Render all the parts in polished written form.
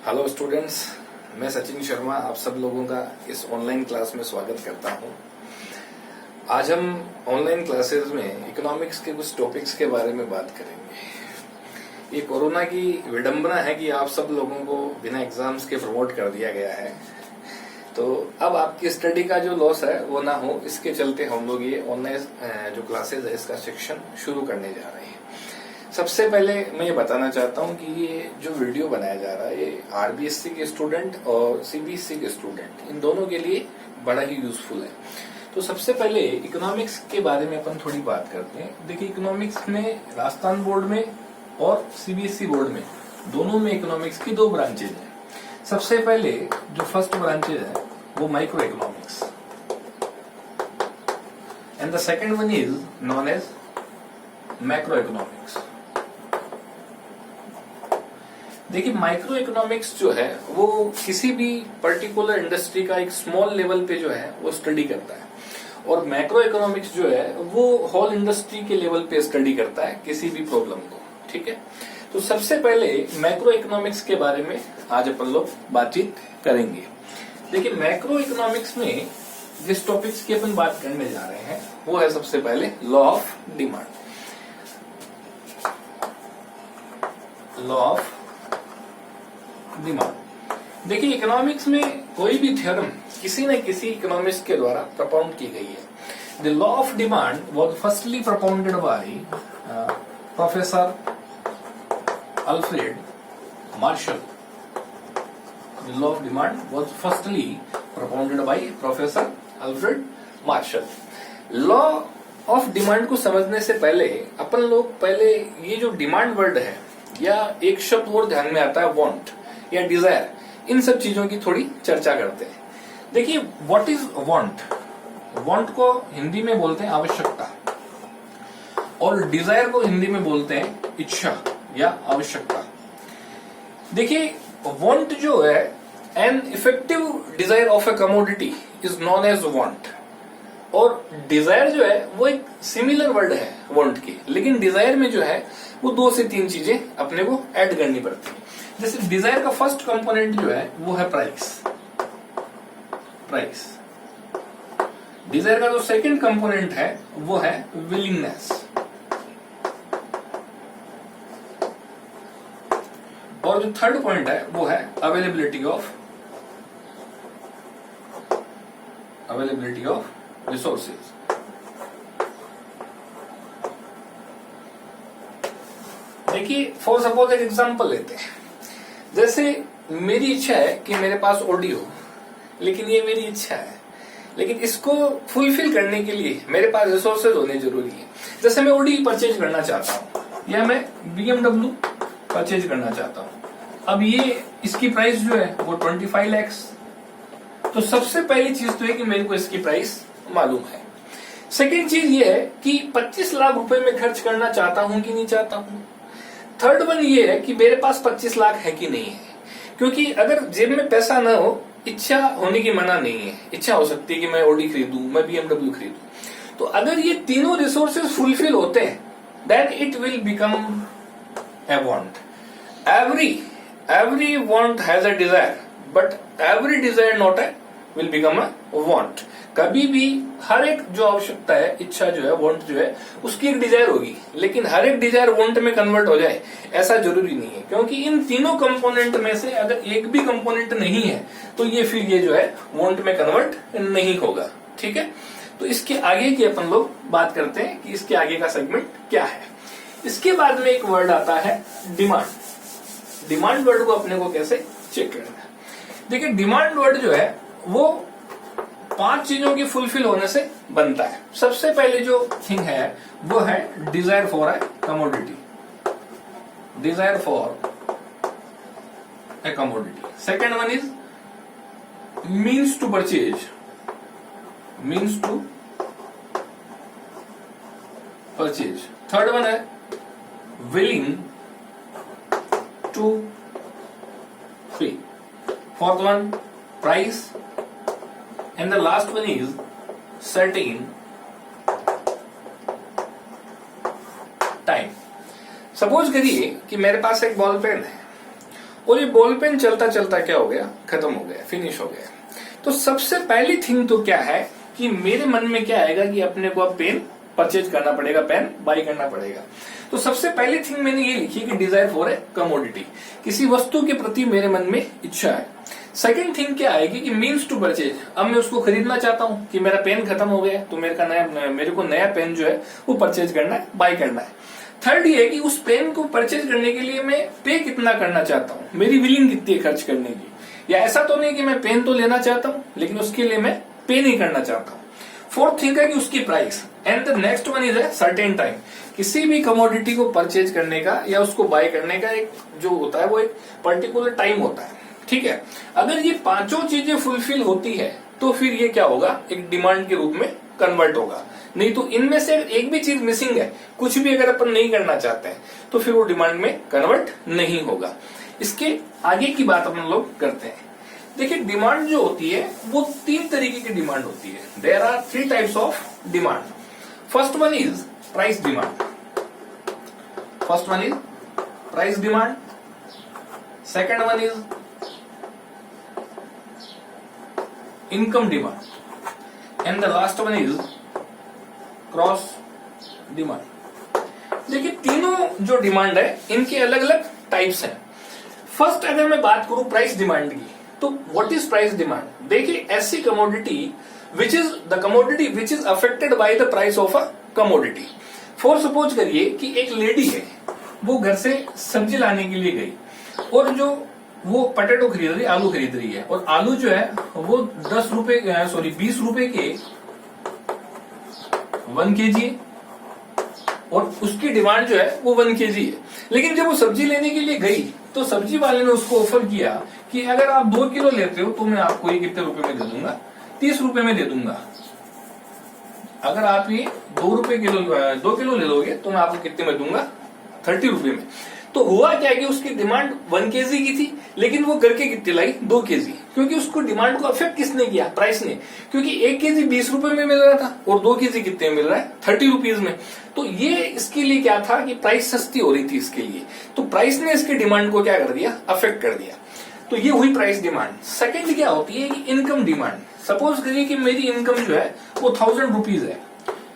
Hello students, मैं सचिन शर्मा आप सब लोगों का इस ऑनलाइन क्लास में स्वागत करता हूं। आज हम ऑनलाइन क्लासेस में इकोनॉमिक्स के कुछ टॉपिक्स के बारे में बात करेंगे। ये कोरोना की विडंबना है कि आप सब लोगों को बिना एग्जाम्स के प्रमोट कर दिया गया है, तो अब आपकी स्टडी का जो लॉस है वो ना हो, इसके चलते हम लोग ये ऑनलाइन जो क्लासेस है इसका सेक्शन शुरू करने जा रहे हैं। सबसे पहले मैं ये बताना चाहता हूँ कि ये जो वीडियो बनाया जा रहा है ये आरबीएससी के स्टूडेंट और सीबीएसई के स्टूडेंट इन दोनों के लिए बड़ा ही यूजफुल है। तो सबसे पहले इकोनॉमिक्स के बारे में अपन थोड़ी बात करते हैं। देखिए, इकोनॉमिक्स में राजस्थान बोर्ड में और सीबीएसई बोर्ड में दोनों में इकोनॉमिक्स की दो ब्रांचेज हैं। सबसे पहले जो फर्स्ट ब्रांचेज है वो microeconomics and the second one is known as macroeconomics. देखिए, माइक्रो इकोनॉमिक्स जो है वो किसी भी पर्टिकुलर इंडस्ट्री का एक स्मॉल लेवल पे जो है वो स्टडी करता है, और मैक्रो इकोनॉमिक्स जो है वो होल इंडस्ट्री के लेवल पे स्टडी करता है किसी भी प्रॉब्लम को। ठीक है, तो सबसे पहले मैक्रो इकोनॉमिक्स के बारे में आज अपन लोग बातचीत करेंगे। देखिए, मैक्रो इकोनॉमिक्स में जिस टॉपिक्स की अपन बात करने जा रहे हैं वो है सबसे पहले law of demand. Law of demand. देखिए, इकोनॉमिक्स में कोई भी थ्योरम किसी न किसी इकोनॉमिस्ट के द्वारा प्रपोन्ड की गई है। The law of demand was firstly propounded by professor Alfred Marshall. The law of demand was firstly propounded by professor Alfred Marshall. Law of demand को समझने से पहले अपन लोग पहले ये जो डिमांड वर्ड है या एक शब्द और ध्यान में आता है वांट या डिजायर, इन सब चीजों की थोड़ी चर्चा करते हैं। देखिए, व्हाट इज वांट? वांट को हिंदी में बोलते हैं आवश्यकता, और डिजायर को हिंदी में बोलते हैं इच्छा या आवश्यकता। देखिए, वांट जो है an effective desire of a commodity is known as want, और डिजायर जो है वो एक सिमिलर वर्ड है वांट की, लेकिन डिजायर में जो है वो 2 से 3 चीजें अपने को ऐड करनी पड़ती है। जैसे डिजायर का फर्स्ट कंपोनेंट जो है वो है प्राइस। डिजायर का जो सेकंड कंपोनेंट है वो है विलिंगनेस, और जो थर्ड पॉइंट है वो है अवेलेबिलिटी ऑफ रिसोर्सेज। देखिए, फॉर सपोज एक एग्जांपल लेते हैं। जैसे मेरी इच्छा है कि मेरे पास ऑडी हो, लेकिन ये मेरी इच्छा है, लेकिन इसको फुलफिल करने के लिए मेरे पास रिसोर्सेज होने जरूरी है। जैसे मैं ऑडी परचेज करना चाहता हूँ या मैं बीएमडब्ल्यू परचेज करना चाहता हूँ। अब ये इसकी प्राइस जो है वो 25 लाख। तो सबसे पहली चीज तो है कि मेरे को इसकी प्राइस मालूम है। सेकेंड चीज ये है कि 25 लाख रुपए में खर्च करना चाहता हूं कि नहीं चाहता हूं। थर्ड वन ये है कि मेरे पास 25 लाख है कि नहीं है, क्योंकि अगर जेब में पैसा ना हो, इच्छा होने की मना नहीं है। इच्छा हो सकती है कि मैं ऑडी खरीदूं, मैं बीएमडब्ल्यू खरीदूं। तो अगर ये तीनों रिसोर्सेज फुलफिल होते हैं then it will become a want. Every want has a desire, but every desire not a will become a want. कभी भी हर एक जो आवश्यकता है, इच्छा जो है, वांट जो है, उसकी एक डिजायर होगी, लेकिन हर एक डिजायर वांट में कन्वर्ट हो जाए ऐसा जरूरी नहीं है, क्योंकि इन तीनों कंपोनेंट में से अगर एक भी कंपोनेंट नहीं है तो ये फिर ये जो है वांट में कन्वर्ट नहीं होगा। ठीक है, तो इसके आगे की अपन लोग बात करते हैं कि इसके आगे का सेगमेंट क्या है। इसके बाद में एक वर्ड आता है डिमांड। डिमांड वर्ड को अपने को कैसे चेक करना है? देखिए, डिमांड वर्ड जो है वो 5 चीजों की फुलफिल होने से बनता है। सबसे पहले जो थिंग है वो है desire for a commodity. Desire for a commodity. Second one is means to purchase. Means to purchase. Third one है willing to pay. Fourth one price, and the last one is certain time। Suppose करिए कि मेरे पास एक ball pen है और ये ball pen चलता चलता क्या हो गया, खत्म हो गया, फिनिश हो गया। तो सबसे पहली थिंग तो क्या है कि मेरे मन में क्या आएगा कि अपने को अब पेन परचेज करना पड़ेगा, पेन बाय करना पड़ेगा। तो सबसे पहली थिंग मैंने ये लिखी कि डिजायर फॉर ए कमोडिटी, किसी वस्तु के प्रति मेरे मन में इच्छा है। सेकंड थिंग क्या आएगी कि मीन्स टू परचेज, अब मैं उसको खरीदना चाहता हूं कि मेरा पेन खत्म हो गया तो मेरे को नया पेन जो है वो परचेज करना है, बाय करना है। थर्ड ये है कि उस पेन को परचेज करने के लिए मैं पे कितना करना चाहता हूँ, मेरी विलिंग कितनी है खर्च करने की। या ऐसा तो नहीं कि मैं पेन तो लेना चाहता हूँ लेकिन उसके लिए मैं पे नहीं करना चाहता हूँ। फोर्थ थिंग है कि उसकी price. And the next one is a certain time, किसी भी कमोडिटी को परचेज करने का या उसको बाय करने का एक जो होता है वो एक पर्टिकुलर टाइम होता है, ठीक है। अगर ये पांचों चीजें फुलफिल होती है तो फिर ये क्या होगा, एक डिमांड के रूप में कन्वर्ट होगा। नहीं तो इनमें से एक भी चीज मिसिंग है, कुछ भी अगर अपन नहीं करना चाहते हैं तो फिर वो डिमांड में कन्वर्ट नहीं होगा। इसके आगे की बात अपन लोग करते हैं। देखिए डिमांड जो होती है वो तीन तरीके की डिमांड होती है। There are three types of demand. First one is price demand, first one is price demand, second one is income demand and the last one is cross demand. देखिए तीनों जो डिमांड है इनके अलग अलग टाइप्स हैं। फर्स्ट अगर मैं बात करूं प्राइस डिमांड की, तो व्हाट इज प्राइस डिमांड। देखिए ऐसी commodity which is the commodity which is affected by the price of a commodity. For suppose करिए कि एक लेडी है, वो घर से सब्जी लाने के लिए गई और जो वो पटेटो खरीद रही, आलू खरीद रही है, और आलू जो है वो 20 रुपए के 1 kg और उसकी डिमांड जो है वो 1 kg है। लेकिन जब वो सब्जी लेने के लिए गई तो सब्जी वाले ने उसको ऑफर किया कि अगर आप 2 किलो लेते हो तो मैं आपको ये कितने रुपए में दे दूंगा, 30 रुपए में दे दूंगा। अगर आप ये 2 किलो ले लोगे तो मैं आपको कितने में दूंगा, 30 रुपए में। तो हुआ क्या कि उसकी डिमांड 1 kg की थी लेकिन वो करके कितने लाई, 2 kg, क्योंकि उसको डिमांड को अफेक्ट किसने किया, प्राइस ने। क्योंकि 1 kg 20 रुपए में मिल रहा था और 2 kg कितने में मिल रहा है, 30 रुपीज में। तो ये इसके लिए क्या था कि प्राइस सस्ती हो रही थी इसके लिए, तो प्राइस ने इसकी डिमांड को क्या कर दिया, अफेक्ट कर दिया। तो ये हुई प्राइस डिमांड। सेकंड क्या होती है कि इनकम डिमांड। सपोज करिए कि मेरी इनकम जो है वो 1000 रुपीज है,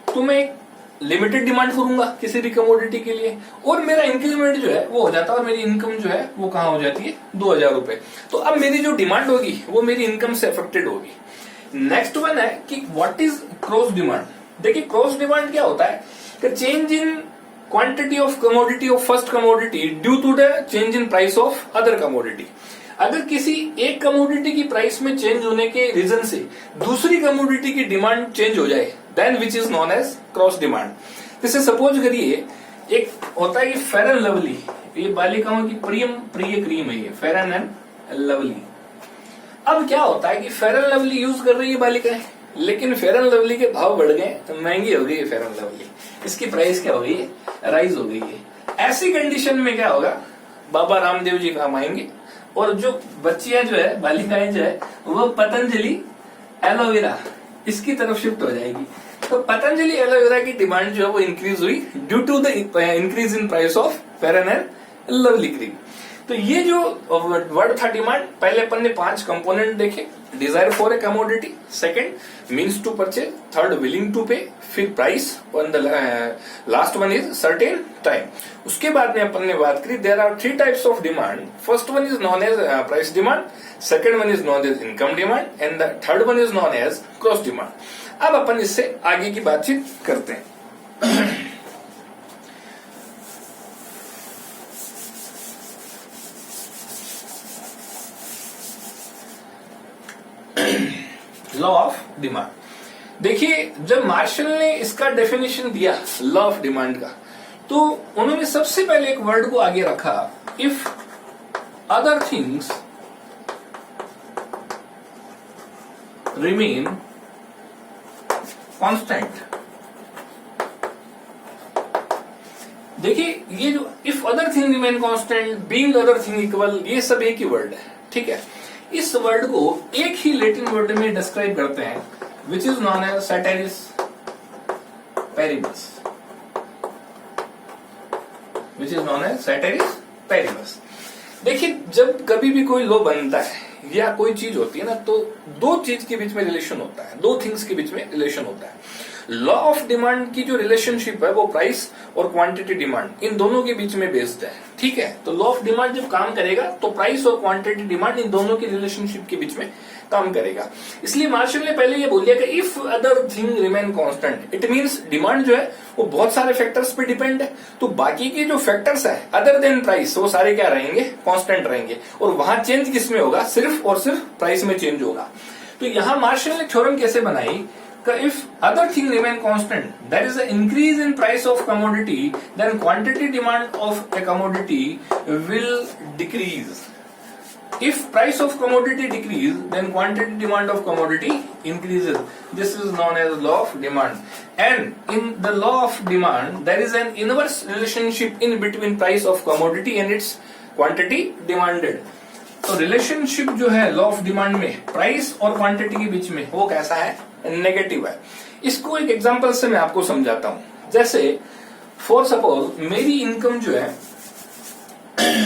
तो मैं एक लिमिटेड डिमांड करूंगा किसी भी कमोडिटी के लिए और मेरा इंक्रीमेंट जो है वो हो जाता है और मेरी इनकम जो है वो कहां हो जाती है, 2000 रुपए। तो अब मेरी जो डिमांड होगी वो मेरी इनकम से अफेक्टेड होगी। नेक्स्ट वन है कि व्हाट इज क्रॉस डिमांड। देखिए क्रॉस डिमांड क्या होता है कि change in quantity of commodity of first commodity due to the change in price of other commodity. अगर किसी एक कमोडिटी की प्राइस में चेंज होने के रीजन से दूसरी कमोडिटी की डिमांड चेंज हो जाए, then which is known as cross demand. जैसे सपोज करिए एक होता है कि फेयर एंड लवली, ये बालिकाओं की प्रिय क्रीम है ये फेयर एंड लवली। अब क्या होता है कि फेयर एंड लवली यूज कर रही है बालिकाएं, लेकिन फेयर एंड लवली के भाव बढ़ गए, तो महंगी हो गई है फेयर एंड लवली, इसकी प्राइस क्या हो गई है, राइज हो गई है। ऐसी कंडीशन में क्या होगा, बाबा रामदेव जी काम आएंगे और जो बच्चियां जो है, बालिकाएं जो है, वो पतंजलि एलोवेरा इसकी तरफ शिफ्ट हो जाएगी। तो पतंजलि एलोवेरा की डिमांड जो है वो इंक्रीज हुई due to the increase in price of Fair and Lovely cream. तो ये जो वर्ड था डिमांड, पहले अपन ने 5 कंपोनेंट देखे। Desire for a commodity, second means to purchase, third willing to pay, फिर प्राइस, और last one is certain time. उसके बाद में अपन ने बात करी there are 3 types of demand. First one is known as price demand, second one is known as income demand and the third one is known as cross demand. अब अपन इससे आगे की बातचीत करते हैं। Law of demand. देखिए जब मार्शल ने इसका डेफिनेशन दिया लॉ ऑफ डिमांड का, तो उन्होंने सबसे पहले एक वर्ड को आगे रखा, if other things remain constant. देखिए ये जो if other thing remain constant, being other thing equal, ये सब एक ही वर्ड है, ठीक है। इस वर्ड को एक ही लैटिन वर्ड में डिस्क्राइब करते हैं which is known as ceteris paribus, which is known as ceteris paribus. देखिए, जब कभी भी कोई लॉ बनता है या कोई चीज होती है ना, तो दो चीज के बीच में रिलेशन होता है, दो थिंग्स के बीच में रिलेशन होता है। लॉ ऑफ डिमांड की जो रिलेशनशिप है वो प्राइस और क्वांटिटी डिमांड इन दोनों के बीच में बेस्ड है, ठीक है। तो लॉ ऑफ डिमांड जब काम करेगा तो प्राइस और क्वांटिटी डिमांड इन दोनों की रिलेशनशिप के बीच में काम करेगा। इसलिए मार्शल ने पहले ये बोल दिया कि if other thing remain constant, it means demand जो है वो बहुत सारे फैक्टर्स पे डिपेंड है, तो बाकी के जो फैक्टर्स है अदर देन प्राइस वो सारे क्या रहेंगे, कांस्टेंट रहेंगे, और वहां चेंज किसमें होगा, सिर्फ और सिर्फ प्राइस में चेंज होगा। तो यहां मार्शल ने थ्योरम कैसे बनाई, if other thing remain constant, that is the increase in price of commodity, then quantity demand of a commodity will decrease. If price of commodity decrease, then quantity demand of commodity increases. This is known as law of demand. And in the law of demand, there is an inverse relationship in between price of commodity and its quantity demanded. तो relationship जो है law of demand में price और quantity के बीच में वो कैसा है, नेगेटिव है। इसको एक एग्जांपल से मैं आपको समझाता हूं। जैसे फॉर सपोज मेरी इनकम जो है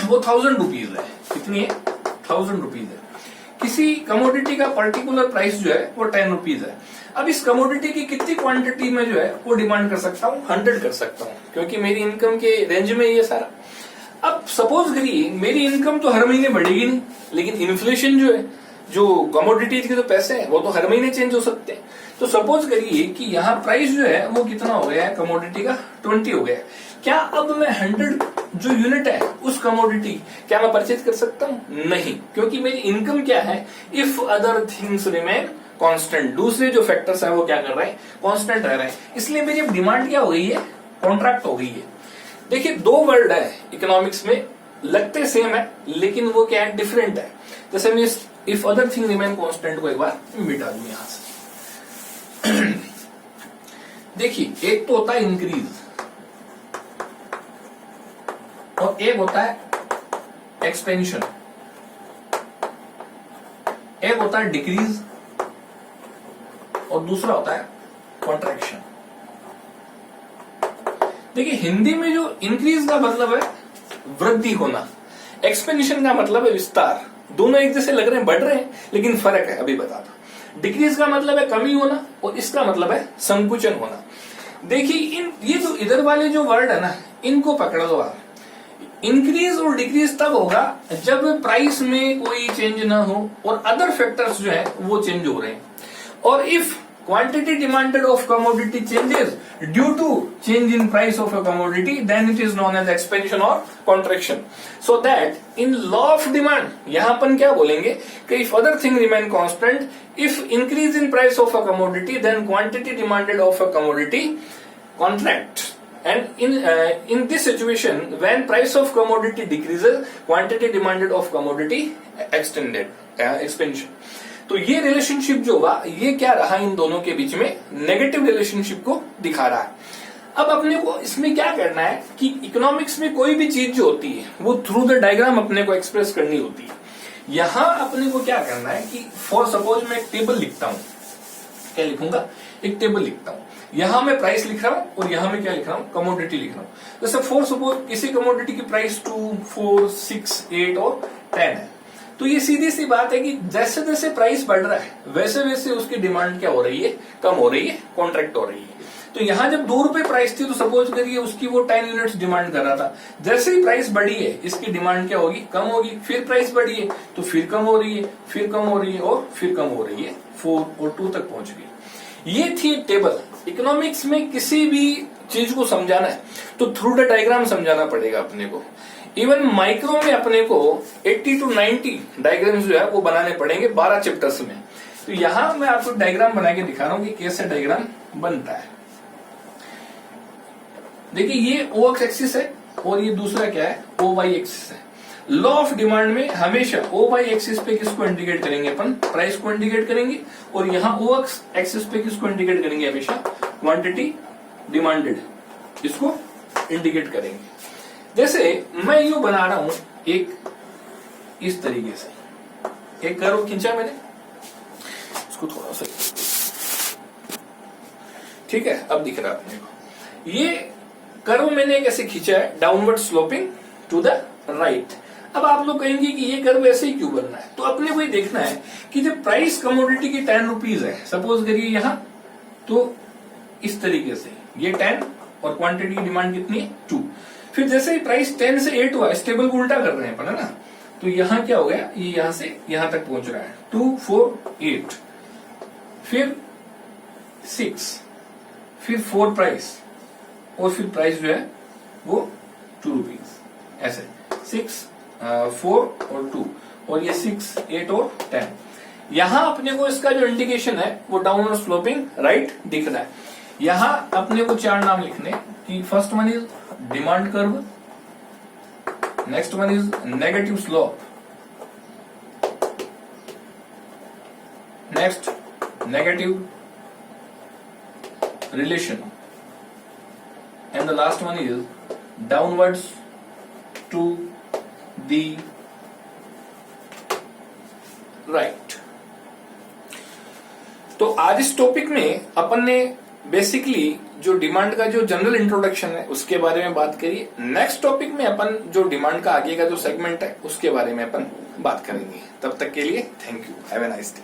वो 1000 रुपीज है, कितनी है, 1000 रुपीज है। किसी कमोडिटी का पर्टिकुलर प्राइस जो है वो 10 रुपीज है। अब इस कमोडिटी की कितनी क्वांटिटी में जो है वो डिमांड कर सकता हूँ, 100 कर सकता हूँ, क्योंकि मेरी इनकम के रेंज में ये सारा। अब सपोज करिए मेरी इनकम तो हर महीने बढ़ेगी नहीं, लेकिन इन्फ्लेशन जो है, जो कमोडिटीज के जो पैसे हैं वो तो हर महीने चेंज हो सकते हैं। तो सपोज करिए कि यहाँ प्राइस जो है वो कितना हो गया है कमोडिटी का, 20 हो गया है। क्या अब मैं 100 जो यूनिट है उस कमोडिटी क्या मैं परचेज कर सकता हूँ? नहीं, क्योंकि मेरी इनकम क्या है, if other things remain constant, दूसरे जो फैक्टर्स है वो क्या कर रहे हैं, कांस्टेंट रह रहे हैं। इसलिए मेरी डिमांड क्या हो गई है, कॉन्ट्रैक्ट हो गई है। देखिए, दो वर्ड है इकोनॉमिक्स में, लगते सेम है लेकिन वो क्या है, डिफरेंट है। जैसे मैं if other thing remain constant को एक बार मिटा दूं यहां से। देखिए, एक तो होता है इंक्रीज और एक होता है एक्सपेंशन, एक होता है डिक्रीज और दूसरा होता है कॉन्ट्रैक्शन। देखिए, हिंदी में जो इंक्रीज का मतलब है वृद्धि होना, एक्सपेंशन का मतलब है विस्तार। दोनों एक जैसे लग रहे हैं, बढ़ रहे हैं, लेकिन फर्क है, अभी बताता। डिक्रीज का मतलब है कमी होना और इसका मतलब है संकुचन होना। देखिए, ये जो इधर वाले जो वर्ड है ना, इनको पकड़ लो आप। इंक्रीज और डिक्रीज तब होगा जब प्राइस में कोई चेंज ना हो और अदर फैक्टर्स जो है वो चेंज हो रहे हैं। और if quantity demanded of commodity changes due to change in price of a commodity, then it is known as expansion or contraction. So that in law of demand, यहाँ अपन क्या बोलेंगे कि if other thing remain constant, if increase in price of a commodity, then quantity demanded of a commodity contracts. And in this situation, when price of commodity decreases, quantity demanded of commodity expansion. तो ये relationship जो हुआ, ये क्या रहा, इन दोनों के बीच में नेगेटिव रिलेशनशिप को दिखा रहा है। अब अपने को इसमें क्या करना है कि इकोनॉमिक्स में कोई भी चीज जो होती है वो थ्रू द डायग्राम अपने को एक्सप्रेस करनी होती है। यहां अपने को क्या करना है कि फॉर सपोज मैं एक टेबल लिखता हूं, क्या लिखूंगा, एक टेबल लिखता हूं। यहां मैं प्राइस लिख रहा हूं और यहां मैं क्या लिख रहा हूं, कमोडिटी लिख रहा हूं। जैसे फॉर सपोज किसी कमोडिटी की प्राइस 2, 4, 6, 8 और 10 है। तो ये सीधी सी बात है कि जैसे जैसे प्राइस बढ़ रहा है वैसे वैसे उसकी डिमांड क्या हो रही है, कम हो रही है, कॉन्ट्रैक्ट हो रही है। तो यहाँ जब 2 रुपए प्राइस थी तो सपोज करिए उसकी वो 10 यूनिट्स डिमांड कर रहा था। जैसे ही प्राइस बढ़ी है इसकी डिमांड क्या होगी, कम होगी। फिर प्राइस बढ़ी है तो फिर कम हो रही है, फिर कम हो रही है और फिर कम हो रही है, 4 और 2 तक पहुंच गई। ये थी टेबल। इकोनॉमिक्स में किसी भी चीज को समझाना है तो थ्रू द डायग्राम समझाना पड़ेगा अपने को। इवन माइक्रो में अपने को 80 to 90 डायग्राम्स जो है वो बनाने पड़ेंगे 12 चैप्टर्स में। तो यहां मैं आपको डायग्राम बना के दिखा रहा हूं कि कैसे डायग्राम बनता है। देखिए, ये ओ एक्स एक्सिस है और ये दूसरा क्या है, ओ वाई एक्सिस है। लॉ ऑफ डिमांड में हमेशा ओ वाई एक्सिस पे किसको इंडिकेट करेंगे, अपन प्राइस को इंडिकेट करेंगे, और यहाँ ओ एक्स एक्सिस पे किसको इंडिकेट करेंगे, हमेशा क्वांटिटी डिमांडेड, इसको इंडिकेट करेंगे। जैसे मैं यूं बना रहा हूं एक इस तरीके से, एक कर्व खींचा मैंने, इसको थोड़ा सा, ठीक है, अब दिख रहा है अपने को। ये कर्व मैंने कैसे खींचा है, downward sloping to the right. अब आप लोग कहेंगे कि ये कर्व ऐसे ही क्यों बनना है, तो अपने को ही देखना है कि जब प्राइस कमोडिटी की 10 रुपीज है, सपोज करिए यहां, तो इस तरीके से ये 10 और क्वांटिटी की डिमांड कितनी है 2। फिर जैसे ही प्राइस 10 से 8 हुआ, स्टेबल को उल्टा कर रहे हैं अपन, है ना, तो यहां क्या हो गया, ये यहां से यहां तक पहुंच रहा है 2 4 8, फिर 6, फिर 4 प्राइस, और फिर प्राइस जो है वो 2 रुपीज, ऐसे 6 4 और 2, और ये 6 8 और 10। यहां अपने को इसका जो इंडिकेशन है वो डाउनवर्ड स्लोपिंग राइट दिख रहा है। यहां अपने को 4 नाम लिखने कि first one is demand curve, next one is negative slope, next negative relation, and the last one is downwards to the right। तो आज इस टॉपिक में अपन ने बेसिकली जो डिमांड का जो जनरल इंट्रोडक्शन है उसके बारे में बात करी। नेक्स्ट टॉपिक में अपन जो डिमांड का आगे का जो सेगमेंट है उसके बारे में अपन बात करेंगे। तब तक के लिए thank you, have a nice day.